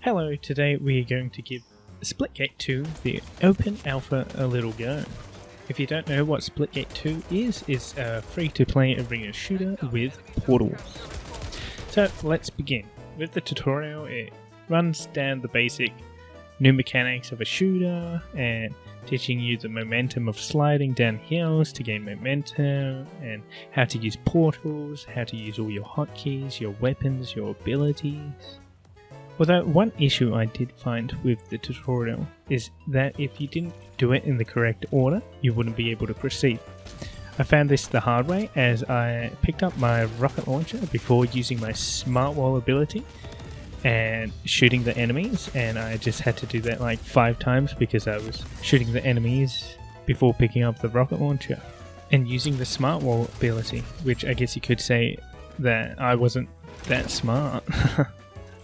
Hello, today we are going to give Splitgate 2, the open alpha, a little go. If you don't know what Splitgate 2 is, it's a free-to-play arena shooter with portals. So let's begin. With the tutorial, it runs down the basic new mechanics of a shooter and teaching you the momentum of sliding down hills to gain momentum, and how to use portals, how to use all your hotkeys, your weapons, your abilities. Although one issue I did find with the tutorial is that if you didn't do it in the correct order, you wouldn't be able to proceed. I found this the hard way as I picked up my rocket launcher before using my smart wall ability and shooting the enemies, and I just had to do that like 5 times because I was shooting the enemies before picking up the rocket launcher and using the smart wall ability, which I guess you could say that I wasn't that smart.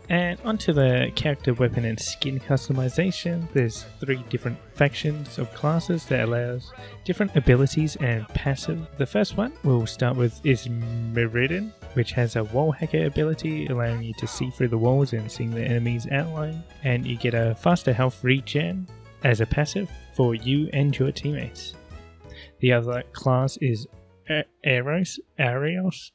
And onto the character, weapon and skin customization. There's 3 different factions of classes that allows different abilities and passive. The first one we'll start with is Meridian, which has a wall hacker ability allowing you to see through the walls and seeing the enemy's outline. And you get a faster health regen as a passive for you and your teammates. The other class is Arios,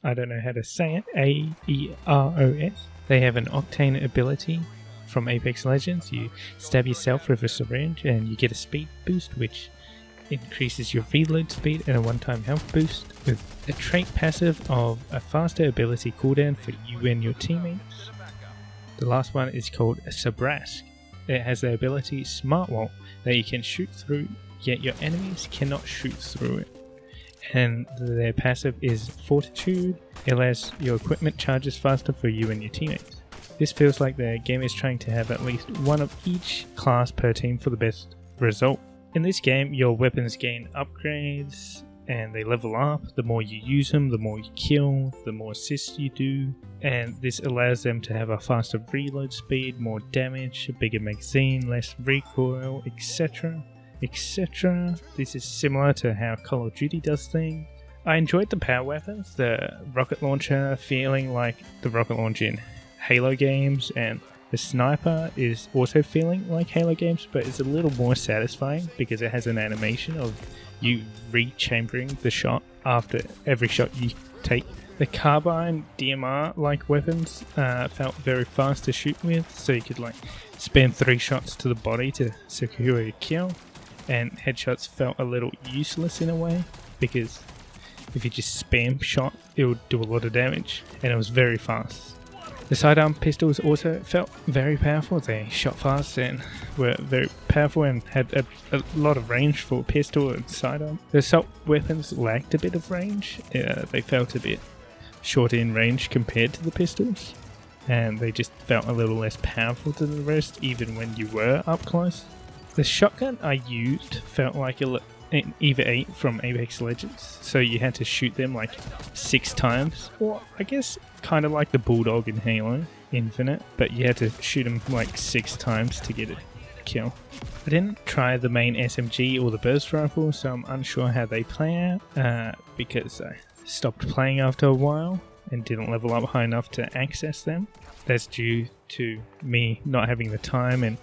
I don't know how to say it, A-E-R-O-S. They have an Octane ability from Apex Legends. You stab yourself with a syringe and you get a speed boost, which increases your reload speed and a one-time health boost, with a trait passive of a faster ability cooldown for you and your teammates. The last one is called Sabrask. It has the ability Smart Wall that you can shoot through, yet your enemies cannot shoot through it. And their passive is Fortitude. It allows your equipment charges faster for you and your teammates. This feels like the game is trying to have at least one of each class per team for the best result. In this game, your weapons gain upgrades and they level up. The more you use them, the more you kill, the more assists you do. And this allows them to have a faster reload speed, more damage, a bigger magazine, less recoil, etc. etc. This is similar to how Call of Duty does things. I enjoyed the power weapons, the rocket launcher feeling like the rocket launcher in Halo games, and the sniper is also feeling like Halo games, but it's a little more satisfying because it has an animation of you re-chambering the shot after every shot you take. The carbine DMR-like weapons felt very fast to shoot with, so you could like spam 3 shots to the body to secure a kill. And headshots felt a little useless in a way, because if you just spam shot, it would do a lot of damage, and it was very fast. The sidearm pistols also felt very powerful. They shot fast and were very powerful and had a lot of range for pistol and sidearm. The assault weapons lacked a bit of range. They felt a bit shorter in range compared to the pistols, and they just felt a little less powerful than the rest, even when you were up close. The shotgun I used felt like an Eva 8 from Apex Legends, so you had to shoot them like 6 times, or I guess kind of like the Bulldog in Halo Infinite, but you had to shoot them like 6 times to get a kill. I didn't try the main SMG or the burst rifle, so I'm unsure how they play out, because I stopped playing after a while and didn't level up high enough to access them. That's due to me not having the time and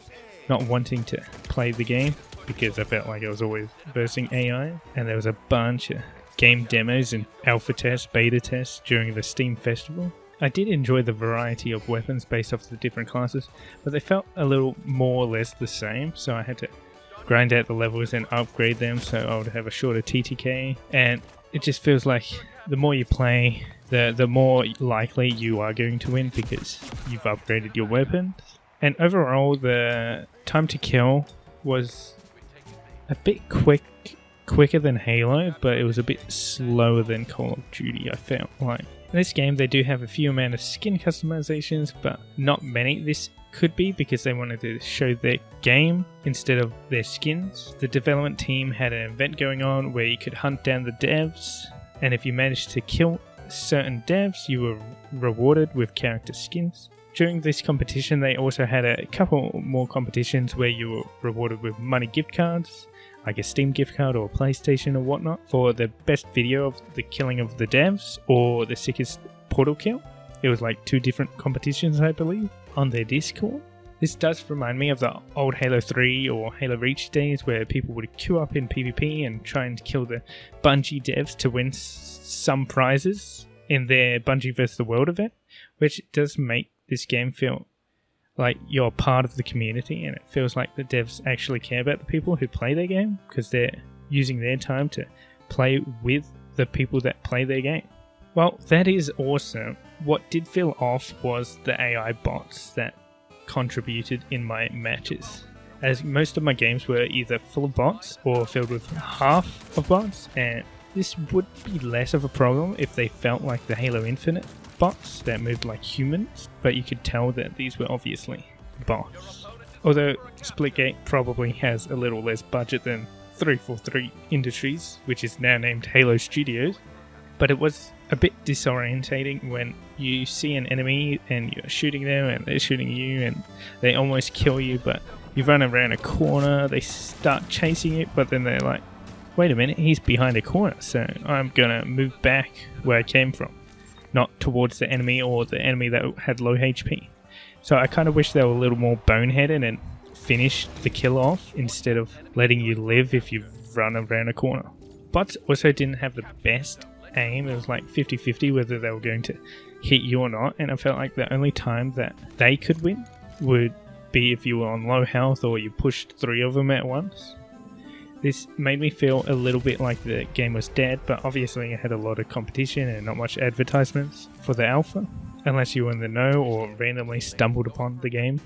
not wanting to play the game, because I felt like I was always versing AI, and there was a bunch of game demos and alpha tests, beta tests during the Steam Festival. I did enjoy the variety of weapons based off the different classes, but they felt a little more or less the same, so I had to grind out the levels and upgrade them so I would have a shorter TTK, and it just feels like the more you play, the more likely you are going to win because you've upgraded your weapons. And overall, the time to kill was a bit quicker than Halo, but it was a bit slower than Call of Duty, I felt like. In this game, they do have a few amount of skin customizations, but not many. This could be because they wanted to show their game instead of their skins. The development team had an event going on where you could hunt down the devs, and if you managed to kill certain devs, you were rewarded with character skins. During this competition, they also had a couple more competitions where you were rewarded with money gift cards, like a Steam gift card or a PlayStation or whatnot, for the best video of the killing of the devs or the sickest portal kill. It was like 2 different competitions, I believe, on their Discord. This does remind me of the old Halo 3 or Halo Reach days where people would queue up in PvP and try and kill the Bungie devs to win some prizes in their Bungie vs. the World event, which does make this game feel like you're part of the community, and it feels like the devs actually care about the people who play their game because they're using their time to play with the people that play their game. Well, that is awesome. What did feel off was the AI bots that contributed in my matches, as most of my games were either full of bots or filled with half of bots, and this would be less of a problem if they felt like the Halo Infinite bots that moved like humans, but you could tell that these were obviously bots. Although Splitgate probably has a little less budget than 343 Industries, which is now named Halo Studios, but it was a bit disorientating when you see an enemy and you're shooting them and they're shooting you and they almost kill you, but you run around a corner, they start chasing you, but then they're like, wait a minute, he's behind a corner, so I'm gonna move back where I came from, not towards the enemy or the enemy that had low HP. So I kind of wish they were a little more boneheaded and finished the kill off instead of letting you live if you run around a corner. Bots also didn't have the best aim. It was like 50-50 whether they were going to hit you or not, and I felt like the only time that they could win would be if you were on low health or you pushed 3 of them at once. This made me feel a little bit like the game was dead, but obviously it had a lot of competition and not much advertisements for the alpha, unless you were in the know or randomly stumbled upon the game.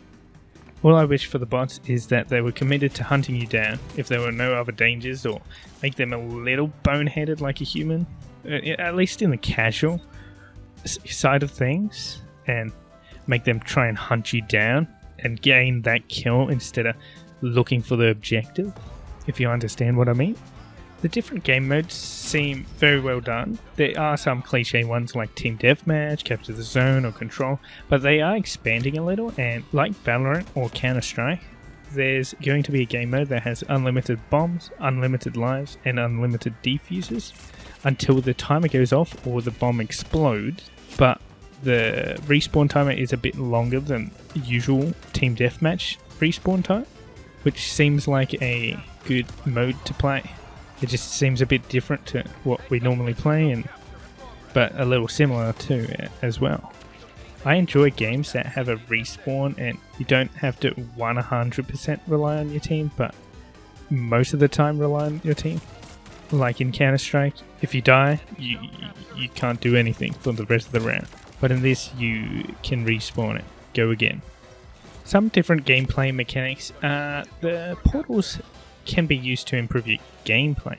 All I wish for the bots is that they were committed to hunting you down if there were no other dangers, or make them a little boneheaded like a human, at least in the casual side of things, and make them try and hunt you down and gain that kill instead of looking for the objective, if you understand what I mean. The different game modes seem very well done. There are some cliche ones like Team Deathmatch, Capture the Zone or Control, but they are expanding a little, and like Valorant or Counter-Strike, there's going to be a game mode that has unlimited bombs, unlimited lives, and unlimited defuses until the timer goes off or the bomb explodes, but the respawn timer is a bit longer than usual Team Deathmatch respawn time, which seems like a good mode to play. It just seems a bit different to what we normally play, but a little similar to it as well. I enjoy games that have a respawn and you don't have to 100% rely on your team, but most of the time rely on your team. Like in Counter-Strike, if you die, you can't do anything for the rest of the round. But in this, you can respawn it, go again. Some different gameplay mechanics. The portals can be used to improve your gameplay,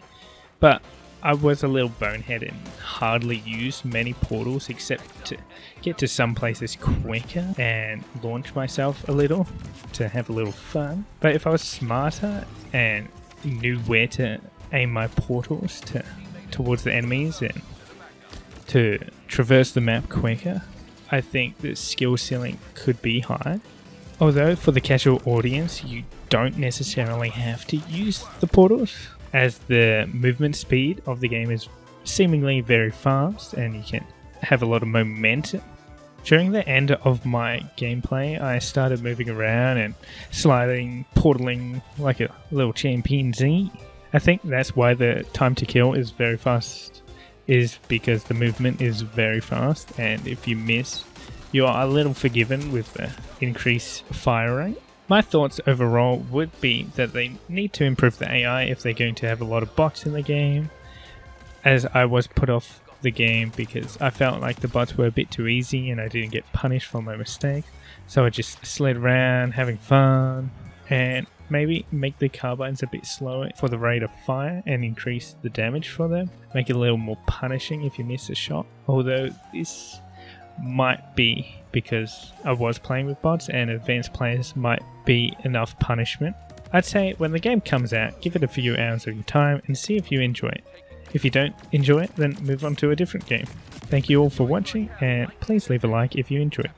but I was a little boneheaded and hardly used many portals except to get to some places quicker and launch myself a little to have a little fun. But if I was smarter and knew where to aim my portals towards the enemies and to traverse the map quicker, I think the skill ceiling could be high. Although for the casual audience, you don't necessarily have to use the portals, as the movement speed of the game is seemingly very fast and you can have a lot of momentum. During the end of my gameplay, I started moving around and sliding, portaling like a little chimpanzee. I think that's why the time to kill is very fast, is because the movement is very fast, and if you miss, you are a little forgiven with the increased fire rate. My thoughts overall would be that they need to improve the AI if they're going to have a lot of bots in the game, as I was put off the game because I felt like the bots were a bit too easy and I didn't get punished for my mistake. So I just slid around having fun, and maybe make the carbines a bit slower for the rate of fire and increase the damage for them. Make it a little more punishing if you miss a shot. Although this might be because I was playing with bots and advanced players might be enough punishment. I'd say when the game comes out, give it a few hours of your time and see if you enjoy it. If you don't enjoy it, then move on to a different game. Thank you all for watching, and please leave a like if you enjoyed.